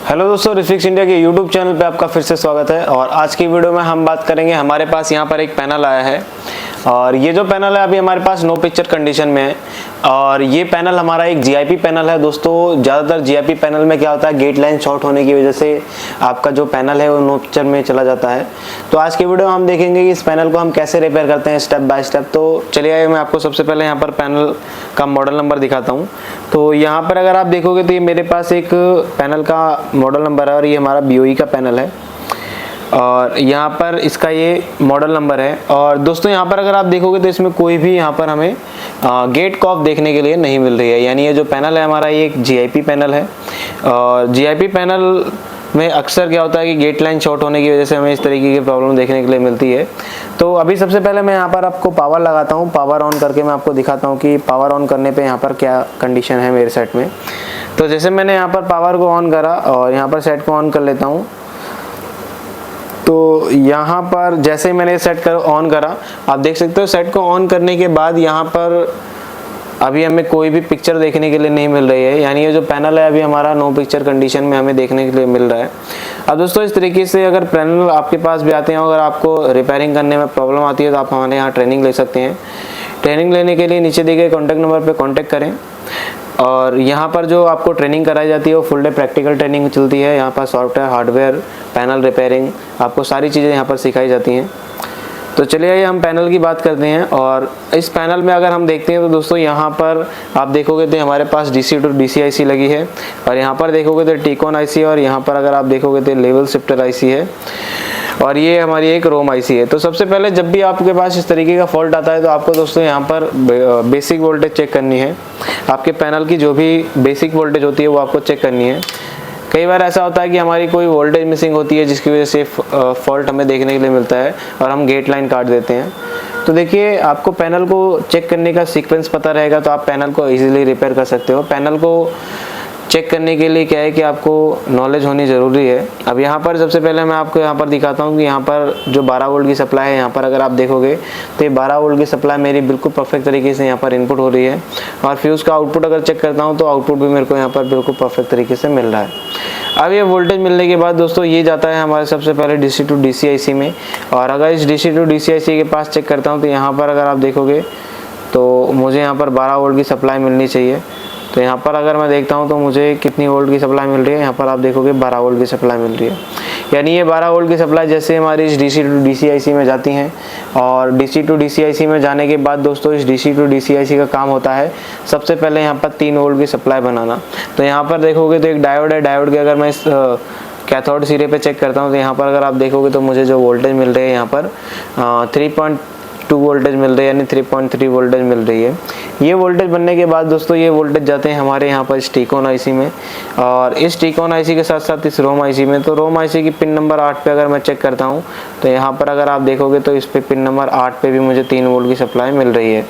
Hello दोस्तों, refix India के YouTube channel पे आपका फिर से स्वागत है। और आज की वीडियो में हम बात करेंगे, हमारे पास यहाँ पर एक पैनल आया है और ये जो पैनल है अभी हमारे पास नो पिक्चर कंडीशन में है। और ये पैनल हमारा एक जीआईपी पैनल है। दोस्तों ज़्यादातर जीआईपी पैनल में क्या होता है, गेट लाइन शॉर्ट होने की वजह से आपका जो पैनल है वो नो पिक्चर में चला जाता है। तो आज की वीडियो में हम देखेंगे कि इस पैनल को हम कैसे रिपेयर करते हैं स्टेप बाय स्टेप। तो चलिए आइए, मैं आपको सबसे पहले यहाँ पर पैनल का मॉडल नंबर दिखाता हूँ। तो यहाँ पर अगर आप देखोगे तो ये मेरे पास एक पैनल का मॉडल नंबर है और ये हमारा BOE का पैनल है और यहाँ पर इसका ये मॉडल नंबर है। और दोस्तों यहाँ पर अगर आप देखोगे तो इसमें कोई भी यहाँ पर हमें गेट कॉफ देखने के लिए नहीं मिल रही है। यानी ये जो पैनल है हमारा, ये एक जीआईपी पैनल है। और जीआईपी पैनल में अक्सर क्या होता है कि गेट लाइन शॉर्ट होने की वजह से हमें इस तरीके की प्रॉब्लम देखने के लिए मिलती है। तो अभी सबसे पहले मैं यहाँ पर आपको पावर लगाता हूँ। पावर ऑन करके मैं आपको दिखाता हूँ कि पावर ऑन करने पे यहाँ पर क्या कंडीशन है मेरे सेट में। तो जैसे मैंने यहाँ पर पावर को ऑन करा और यहाँ पर सेट को ऑन कर लेता हूँ। तो यहाँ पर जैसे ही मैंने सेट कर ऑन करा, आप देख सकते हो सेट को ऑन करने के बाद यहाँ पर अभी हमें कोई भी पिक्चर देखने के लिए नहीं मिल रही है। यानी ये जो पैनल है अभी हमारा नो पिक्चर कंडीशन में हमें देखने के लिए मिल रहा है। अब दोस्तों इस तरीके से अगर पैनल आपके पास भी आते हैं, अगर आपको रिपेयरिंग करने में प्रॉब्लम आती है तो आप हमारे यहाँ ट्रेनिंग ले सकते हैं। ट्रेनिंग लेने के लिए नीचे दिए गए कॉन्टैक्ट नंबर पर कॉन्टैक्ट करें। और यहाँ पर जो आपको ट्रेनिंग कराई जाती है वो फुल डे प्रैक्टिकल ट्रेनिंग चलती है। यहाँ पर सॉफ्टवेयर, हार्डवेयर, पैनल रिपेयरिंग, आपको सारी चीज़ें यहाँ पर सिखाई जाती हैं। तो चलिए आइए हम पैनल की बात करते हैं। और इस पैनल में अगर हम देखते हैं तो दोस्तों यहाँ पर आप देखोगे तो हमारे पास DC to DC IC लगी है और यहाँ पर देखोगे तो टीकॉन IC और यहाँ पर अगर आप देखोगे तो लेवल शिफ्टर IC है और ये हमारी एक रोम IC है। तो सबसे पहले जब भी आपके पास इस तरीके का फॉल्ट आता है तो आपको दोस्तों यहाँ पर बेसिक वोल्टेज चेक करनी है। आपके पैनल की जो भी बेसिक वोल्टेज होती है वो आपको चेक करनी है। कई बार ऐसा होता है कि हमारी कोई वोल्टेज मिसिंग होती है जिसकी वजह से फॉल्ट हमें देखने के लिए मिलता है और हम गेट लाइन काट देते हैं। तो देखिए, आपको पैनल को चेक करने का सीक्वेंस पता रहेगा तो आप पैनल को इजीली रिपेयर कर सकते हो। पैनल को चेक करने के लिए क्या है कि आपको नॉलेज होनी ज़रूरी है। अब यहाँ पर सबसे पहले मैं आपको यहाँ पर दिखाता हूँ कि यहाँ पर जो 12 वोल्ट की सप्लाई है, यहाँ पर अगर आप देखोगे तो ये 12 वोल्ट की सप्लाई मेरी बिल्कुल परफेक्ट तरीके से यहाँ पर इनपुट हो रही है। और फ्यूज़ का आउटपुट अगर चेक करता हूँ तो आउटपुट भी मेरे को यहाँ पर बिल्कुल परफेक्ट तरीके से मिल रहा है। अब ये वोल्टेज मिलने के बाद दोस्तों ये जाता है हमारे सबसे पहले DC to DC IC में। और अगर इस DC to DC IC के पास चेक करता हूँ तो यहाँ पर अगर आप देखोगे तो मुझे यहाँ पर 12 वोल्ट की सप्लाई मिलनी चाहिए। तो यहाँ पर अगर मैं देखता हूँ तो मुझे कितनी वोल्ट की सप्लाई मिल रही है, यहाँ पर आप देखोगे 12 वोल्ट की सप्लाई मिल रही है। यानी ये 12 वोल्ट की सप्लाई जैसे हमारी इस DC to DC IC में जाती हैं और DC to DC IC में जाने के बाद दोस्तों इस DC to DC IC का काम होता है सबसे पहले यहाँ पर 3 वोल्ट की सप्लाई बनाना। तो यहाँ पर देखोगे तो एक डायोड है। डायोड के अगर मैं इस कैथोड सिरे पे चेक करता हूँ तो यहाँ पर अगर आप देखोगे तो मुझे जो वोल्टेज मिल रही है यहाँ पर 3.2 वोल्टेज मिल रही है, यानी 3.3 वोल्टेज मिल रही है। ये वोल्टेज बनने के बाद दोस्तों ये वोल्टेज जाते हैं हमारे यहाँ पर इस टीकॉन IC में और इस टीकॉन IC के साथ साथ इस रोम IC में। तो रोम IC की पिन नंबर 8 पे अगर मैं चेक करता हूँ तो यहाँ पर अगर आप देखोगे तो इस पे पिन नंबर 8 पे भी मुझे 3 वोल्ट की सप्लाई मिल रही है।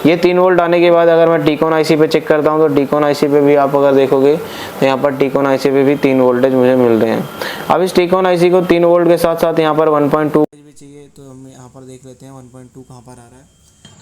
ये 3 वोल्ट आने के बाद अगर मैं टीकॉन IC पे चेक करता हूँ तो टीकॉन IC पे भी आप अगर देखोगे तो यहाँ पर टीकॉन IC पे भी 3 वोल्टेज मुझे मिल रहे हैं। अब इस टीकॉन IC को 3 वोल्ट के साथ साथ यहाँ पर 1.2 भी चाहिए। तो हम यहाँ पर देख लेते हैं 1.2 कहाँ पर आ रहा है।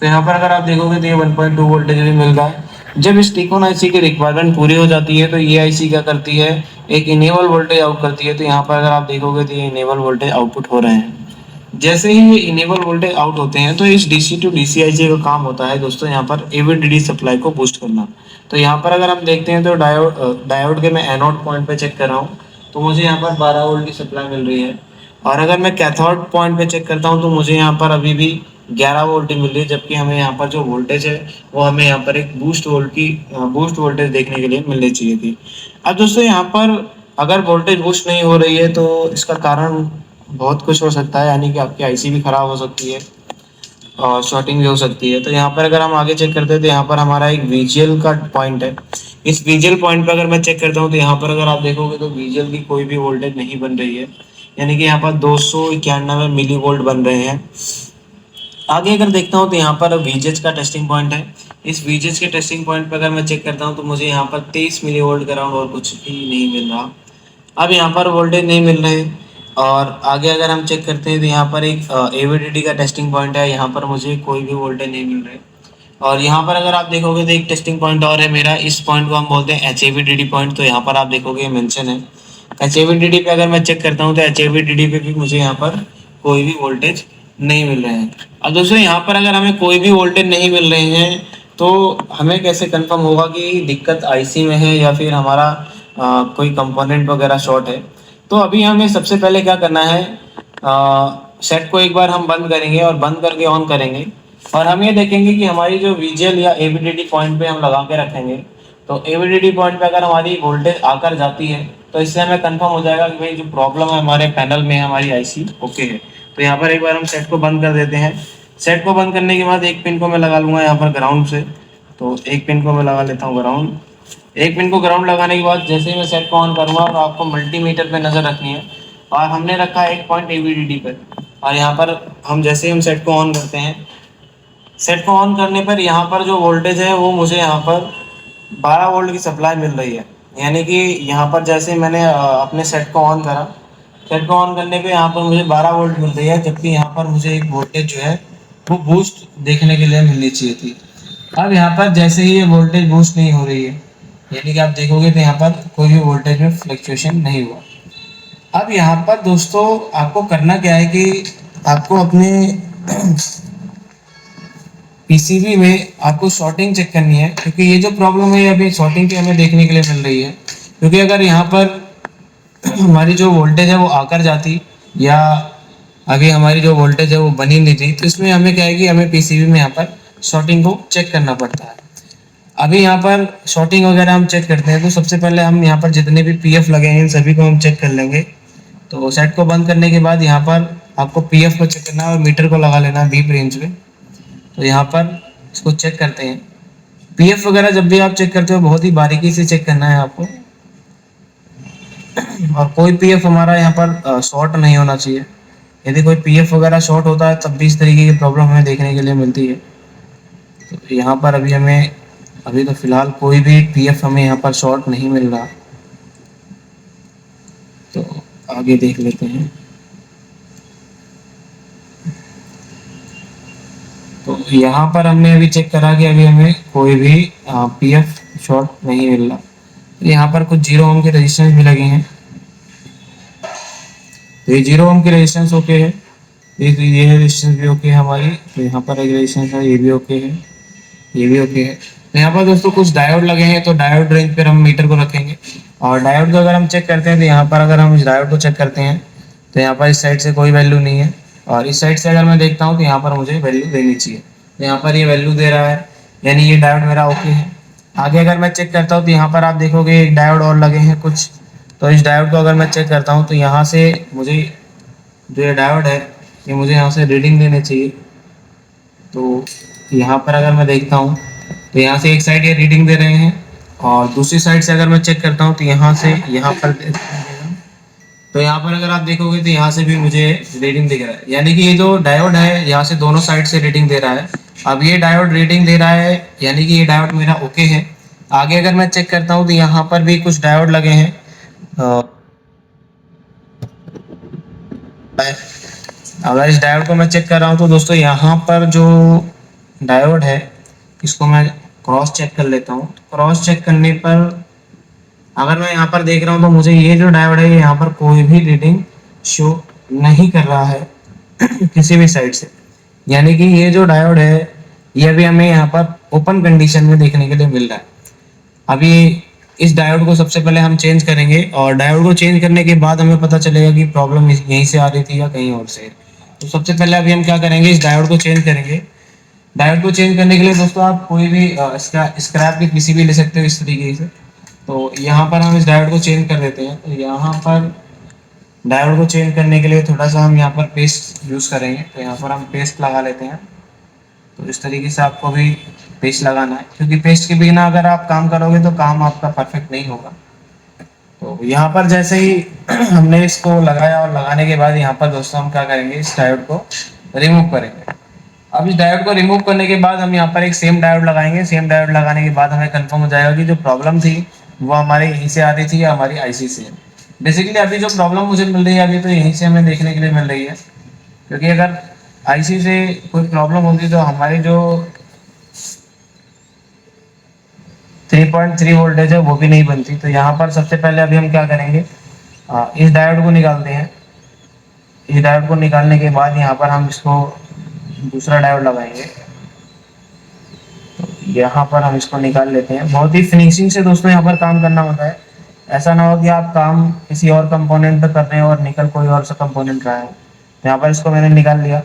तो यहाँ पर अगर आप देखोगे तो ये 1.2 वोल्टेज भी मिल रहा है। जब इस टीकॉन IC की रिक्वायरमेंट पूरी हो जाती है तो ये IC क्या करती है, एक इनेबल वोल्टेज आउट करती है। तो यहाँ पर अगर आप देखोगे तो ये इनेबल वोल्टेज आउटपुट हो रहे हैं। जैसे ही ये इनेबल वोल्टेज आउट होते हैं तो इस DC to DC IC का काम होता है दोस्तों यहाँ पर AVDD सप्लाई को बूस्ट करना। तो यहाँ पर अगर हम देखते हैं तो डायोड के मैं एनोड पॉइंट पे चेक कर रहा हूँ तो मुझे यहाँ पर 12 वोल्ट की सप्लाई मिल रही है। और अगर मैं कैथोड पॉइंट पे चेक करता हूँ तो मुझे यहाँ पर अभी भी 11 वोल्ट मिल रही है, जबकि हमें यहाँ पर जो वोल्टेज है वो हमें यहाँ पर एक बूस्ट वोल्टेज देखने के लिए मिलनी चाहिए थी। अब दोस्तों यहाँ पर अगर वोल्टेज बूस्ट नहीं हो रही है तो इसका कारण बहुत कुछ हो सकता है। यानी कि आपकी IC भी खराब हो सकती है और शॉर्टिंग भी हो सकती है। तो यहाँ पर अगर हम आगे चेक करते हैं तो यहाँ पर हमारा एक VGL का पॉइंट है। इस VGL पॉइंट पर अगर मैं चेक करता हूँ तो यहाँ पर अगर आप देखोगे तो VGL की कोई भी वोल्टेज नहीं बन रही है। यानी कि यहाँ पर 291 मिली वोल्ट बन रहे हैं। आगे अगर देखता हूँ तो यहाँ पर VGH का टेस्टिंग पॉइंट है। इस VGH के टेस्टिंग पॉइंट पर अगर मैं चेक करता हूँ तो मुझे यहाँ पर 23 मिली वोल्ट के अराउंड और कुछ भी नहीं मिल रहा। अब यहाँ पर वोल्टेज नहीं मिल रहे। और आगे अगर हम चेक करते हैं तो यहाँ पर एक AVDD का टेस्टिंग पॉइंट है। यहाँ पर मुझे कोई भी वोल्टेज नहीं मिल रहे। और यहाँ पर अगर आप देखोगे तो एक टेस्टिंग पॉइंट और है मेरा, इस पॉइंट को हम बोलते हैं HAVDD पॉइंट। तो यहाँ पर आप देखोगे मेंशन है HAVDD पे अगर मैं चेक करता हूँ तो HAVDD पे भी मुझे यहाँ पर कोई भी वोल्टेज नहीं मिल रहे हैं। अब दोस्तों यहाँ पर अगर हमें कोई भी वोल्टेज नहीं मिल रहे हैं तो हमें कैसे कंफर्म होगा कि दिक्कत आईसी में है या फिर हमारा कोई कंपोनेंट वगैरह शॉर्ट है। तो अभी हमें सबसे पहले क्या करना है, सेट को एक बार हम बंद करेंगे और बंद करके ऑन करेंगे और हम ये देखेंगे कि हमारी जो VGL या AVDD पॉइंट पे हम लगा के रखेंगे तो AVDD पॉइंट पे अगर हमारी वोल्टेज आकर जाती है तो इससे हमें कंफर्म हो जाएगा कि भाई जो प्रॉब्लम है हमारे पैनल में हमारी आईसी ओके है। तो यहाँ पर एक बार हम सेट को बंद कर देते हैं। सेट को बंद करने के बाद एक पिन को मैं लगा लूँगा यहाँ पर ग्राउंड से, तो एक पिन को मैं लगा लेता हूँ ग्राउंड। एक पिन को ग्राउंड लगाने के बाद जैसे ही मैं सेट को ऑन करूँगा और आपको मल्टीमीटर पे नज़र रखनी है और हमने रखा है एक पॉइंट AVDD पर और यहाँ पर हम जैसे ही हम सेट को ऑन करते हैं, सेट को ऑन करने पर यहाँ पर जो वोल्टेज है वो मुझे यहाँ पर 12 वोल्ट की सप्लाई मिल रही है। यानी कि यहाँ पर जैसे मैंने अपने सेट को ऑन करा, सेट को ऑन करने पे यहाँ पर मुझे 12 वोल्ट मिल रही है, जबकि यहाँ पर मुझे एक वोल्टेज जो है वो बूस्ट देखने के लिए मिलनी चाहिए थी। अब यहाँ पर जैसे ही ये वोल्टेज बूस्ट नहीं हो रही है, यानी कि आप देखोगे तो यहाँ पर कोई भी वोल्टेज में फ्लक्चुएशन नहीं हुआ। अब यहाँ पर दोस्तों आपको करना क्या है कि आपको अपने पीसीबी में आपको शॉर्टिंग चेक करनी है, क्योंकि ये जो प्रॉब्लम है अभी शॉर्टिंग की हमें देखने के लिए मिल रही है। क्योंकि अगर यहाँ पर हमारी जो वोल्टेज है वो आकर जाती या अभी हमारी जो वोल्टेज है वो बनी नहीं थी, तो इसमें हमें क्या है कि हमें पीसीबी में यहाँ पर शॉर्टिंग को चेक करना पड़ता है। अभी यहाँ पर शॉर्टिंग वगैरह हम चेक करते हैं तो सबसे पहले हम यहाँ पर जितने भी पीएफ लगे हैं इन सभी को हम चेक कर लेंगे। तो सेट को बंद करने के बाद यहाँ पर आपको पीएफ को चेक करना है और मीटर को लगा लेना है बीप रेंज में। तो यहाँ पर इसको चेक करते हैं। पीएफ वगैरह जब भी आप चेक करते हो बहुत ही बारीकी से चेक करना है आपको, और कोई पीएफ हमारा यहाँ पर शॉर्ट नहीं होना चाहिए। यदि कोई पीएफ वगैरह शॉर्ट होता है तब भी इस तरीके की प्रॉब्लम हमें देखने के लिए मिलती है। तो यहाँ पर अभी तो फिलहाल कोई भी पीएफ हमें यहाँ पर शॉर्ट नहीं मिल रहा, तो आगे देख लेते हैं। तो यहाँ पर हमने अभी चेक करा कि अभी हमें कोई भी पीएफ शॉर्ट नहीं मिल रहा। तो यहाँ पर कुछ 0 ओम के रेजिस्टेंस भी लगे हैं, तो ये 0 ओम की रेजिस्टेंस ओके है, ये रेजिस्टेंस भी ओके है हमारी। तो यहाँ पर एक रेजिस्टेंस है, ये भी ओके है, ये भी ओके है। तो यहाँ पर दोस्तों कुछ डायोड लगे हैं, तो डायोड रेंज पर हम मीटर को रखेंगे और डायोड को अगर हम चेक करते हैं तो यहाँ पर अगर हम इस डायोड को चेक करते हैं तो यहाँ पर इस साइड से कोई वैल्यू नहीं है और इस साइड से अगर मैं देखता हूँ तो यहाँ पर मुझे वैल्यू देनी चाहिए। तो यहाँ पर ये वैल्यू दे रहा है, यानी ये डायोड मेरा ओके है। आगे अगर मैं चेक करता हूँ तो यहाँ पर आप देखोगे एक डायोड और लगे हैं कुछ, तो इस डायोड को अगर मैं चेक करता हूँ तो यहाँ से मुझे जो ये डायोड है ये मुझे यहाँ से रीडिंग देने चाहिए। तो यहाँ पर अगर मैं देखता हूँ तो यहाँ से एक साइड ये रीडिंग दे रहे हैं और दूसरी साइड से अगर मैं चेक करता हूँ तो यहाँ से यहाँ पर, तो यहाँ पर अगर आप देखोगे तो यहाँ से भी मुझे रीडिंग दिख रहा है, यानी कि ये जो डायोड है यहाँ से दोनों साइड से रीडिंग दे रहा है। अब ये डायोड रीडिंग दे रहा है यानी कि ये डायोड मेरा ओके है। आगे अगर मैं चेक करता हूँ तो यहाँ पर भी कुछ डायोड लगे हैं, अगर इस डायोड को मैं चेक कर रहा हूँ तो दोस्तों यहाँ पर जो डायोड है इसको मैं क्रॉस चेक कर लेता हूँ। क्रॉस चेक करने पर अगर मैं यहाँ पर देख रहा हूँ तो मुझे ये जो डायोड है यहाँ पर कोई भी रीडिंग शो नहीं कर रहा है किसी भी साइड से, यानी कि ये जो डायोड है ये अभी हमें यहाँ पर ओपन कंडीशन में देखने के लिए मिल रहा है। अभी इस डायोड को सबसे पहले हम चेंज करेंगे और डायोड को चेंज करने के बाद हमें पता चलेगा कि प्रॉब्लम यहीं से आ रही थी या कहीं और से। तो सबसे पहले अभी हम क्या करेंगे, इस डायोड को चेंज करेंगे। डायोड को चेंज करने के लिए दोस्तों आप कोई भी इसका स्क्रैप की पीसीबी ले सकते हो इस तरीके से। तो यहाँ पर हम इस डायोड को चेंज कर देते हैं। तो यहाँ पर डायोड को चेंज करने के लिए थोड़ा सा हम यहाँ पर पेस्ट यूज़ करेंगे, तो यहाँ पर हम पेस्ट लगा लेते हैं। तो इस तरीके से आपको भी पेस्ट लगाना है, क्योंकि पेस्ट के बिना अगर आप काम करोगे तो काम आपका परफेक्ट नहीं होगा। तो यहाँ पर जैसे ही हमने इसको लगाया और लगाने के बाद यहाँ पर दोस्तों हम क्या करेंगे, इस डायोड को रिमूव करेंगे। अब इस डायोड को रिमूव करने के बाद हम यहाँ पर एक सेम डायोड लगाएंगे। सेम डायोड लगाने के बाद हमें कंफर्म हो जाएगा कि जो प्रॉब्लम थी वो हमारे यहीं से आ रही थी या हमारी आईसी से। बेसिकली अभी जो प्रॉब्लम मुझे मिल रही है अभी तो यहीं से हमें देखने के लिए मिल रही है, क्योंकि अगर आईसी से कोई प्रॉब्लम होती तो हमारी जो 3.3 वोल्टेज है वो भी नहीं बनती। तो यहाँ पर सबसे पहले अभी हम क्या करेंगे, इस डायोड को निकालते हैं। इस डायोड को निकालने के बाद यहाँ पर हम इसको दूसरा डायोड लगाएंगे। तो यहाँ पर हम इसको निकाल लेते हैं। बहुत ही फिनिशिंग से दोस्तों यहाँ पर काम करना होता है। ऐसा ना हो कि आप काम किसी और कंपोनेंट पे कर रहे हैं और निकल कोई और सा कंपोनेंट रहा है। तो यहाँ पर इसको मैंने निकाल लिया,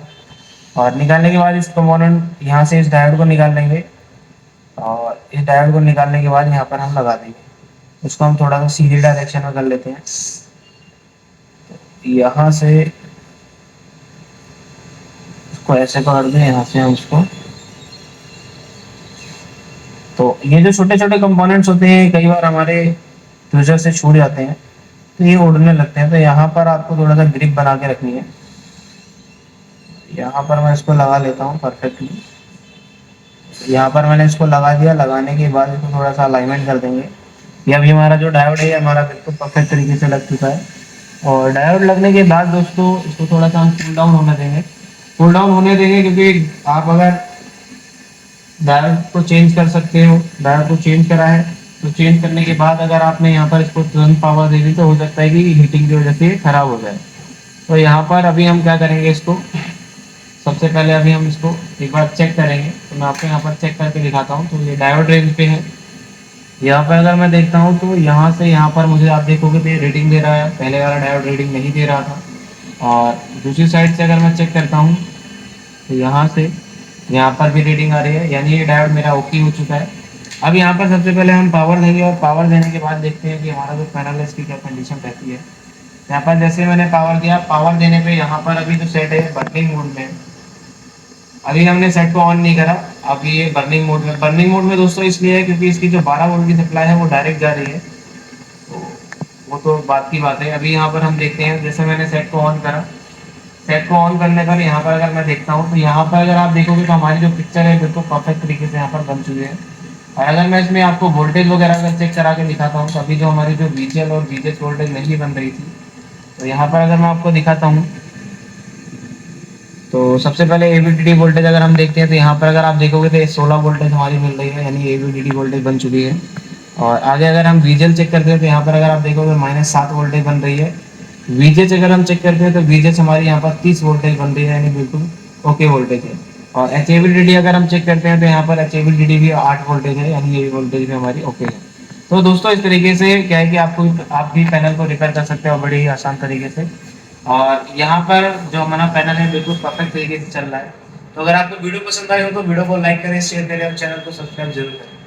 और निकालने के बाद इस कंपोनेंट यहाँ से इस डायोड को निकाल लेंगे, और इस डायोड को निकालने के बाद यहाँ पर हम लगा देंगे। इसको हम थोड़ा सा सीधी डायरेक्शन में कर लेते हैं। यहाँ से इसको ऐसे पकड़ के यहाँ से हम इसको, तो ये जो छोटे छोटे कंपोनेंट्स होते हैं कई बार हमारे फ्यूजर से छूट जाते हैं, तो ये उड़ने लगते हैं। तो यहाँ पर आपको थोड़ा सा ग्रिप बना के रखनी है। यहाँ पर मैं इसको लगा लेता हूँ परफेक्टली। यहाँ पर मैंने इसको लगा दिया। लगाने के बाद इसको थोड़ा सा अलाइनमेंट कर देंगे। ये अभी हमारा जो डायोड है हमारा बिल्कुल परफेक्ट तरीके से लग चुका है। और डायोड लगने के बाद दोस्तों इसको थोड़ा सा हम कूल डाउन होने देंगे। कूल डाउन होने देंगे क्योंकि आप अगर डायोड को चेंज कर सकते हो, डायोड को चेंज करा है तो चेंज करने के बाद अगर आपने यहाँ पर इसको तुरंत पावर दे दी तो हो सकता है कि हीटिंग की वजह से खराब हो जाए। तो यहाँ पर अभी हम क्या करेंगे, इसको सबसे पहले अभी हम इसको एक बार चेक करेंगे। तो मैं आपको यहाँ पर चेक करके दिखाता हूँ। तो ये डायोड रेंज पे है। यहाँ पर अगर मैं देखता हूँ तो यहाँ से यहाँ पर मुझे आप देखोगे तो ये रीडिंग दे रहा है। पहले वाला डायोड रीडिंग नहीं दे रहा था। और दूसरी साइड से अगर मैं चेक करता हूँ तो यहाँ से यहाँ पर भी रीडिंग आ रही है, यानी ये डायोड मेरा ओके हो चुका है। अब यहाँ पर सबसे पहले हम पावर देंगे, और पावर देने के बाद देखते हैं कि हमारा जो पैनल है इसकी क्या कंडीशन रहती है। यहाँ पर जैसे मैंने पावर दिया, पावर देने पे यहाँ पर अभी जो सेट है बर्निंग मोड में। अभी हमने सेट को ऑन नहीं करा, अभी ये बर्निंग मोड में। बर्निंग मोड में दोस्तों इसलिए है क्योंकि इसकी जो 12 वोल्ट की सप्लाई है वो डायरेक्ट जा रही है, तो वो तो बात की बात है। अभी यहाँ पर हम देखते हैं, जैसे मैंने सेट को ऑन करा, सेट को ऑन करने पर यहाँ पर अगर मैं देखता हूँ तो यहाँ पर अगर आप देखोगे तो हमारी जो पिक्चर है बिल्कुल परफेक्ट तरीके से यहाँ पर बन चुकी है। और अगर मैं इसमें आपको वोल्टेज वगैरह अगर चेक करा के दिखाता हूँ तो अभी जो हमारी जो VGL और VGH वोल्टेज नहीं बन रही थी, तो यहाँ पर अगर मैं आपको दिखाता हूँ तो सबसे पहले ABDD वोल्टेज अगर हम देखते हैं तो यहाँ पर अगर आप देखोगे तो 16 वोल्टेज हमारी मिल रही है, यानी ABDD वोल्टेज बन चुकी है। और आगे अगर हम VGL चेक करते हैं तो यहाँ पर अगर आप देखोगे -7 वोल्टेज बन रही है। VGH अगर हम चेक करते हैं तो VGH हमारी यहाँ पर 30 वोल्टेज बन रही है, यानी बिल्कुल ओके वोल्टेज है। और HABDD अगर हम चेक करते हैं तो यहाँ पर HABDD भी 8 वोल्टेज है, यानी ये वोल्टेज भी हमारी ओके है। तो दोस्तों इस तरीके से क्या है कि आप भी पैनल को रिपेयर कर सकते हो बड़े ही आसान तरीके से। और यहाँ पर जो हमारा पैनल है बिल्कुल परफेक्ट तरीके से चल रहा है। तो अगर आपको वीडियो पसंद आई हो तो वीडियो को लाइक करें, शेयर करें और चैनल को सब्सक्राइब जरूर करें।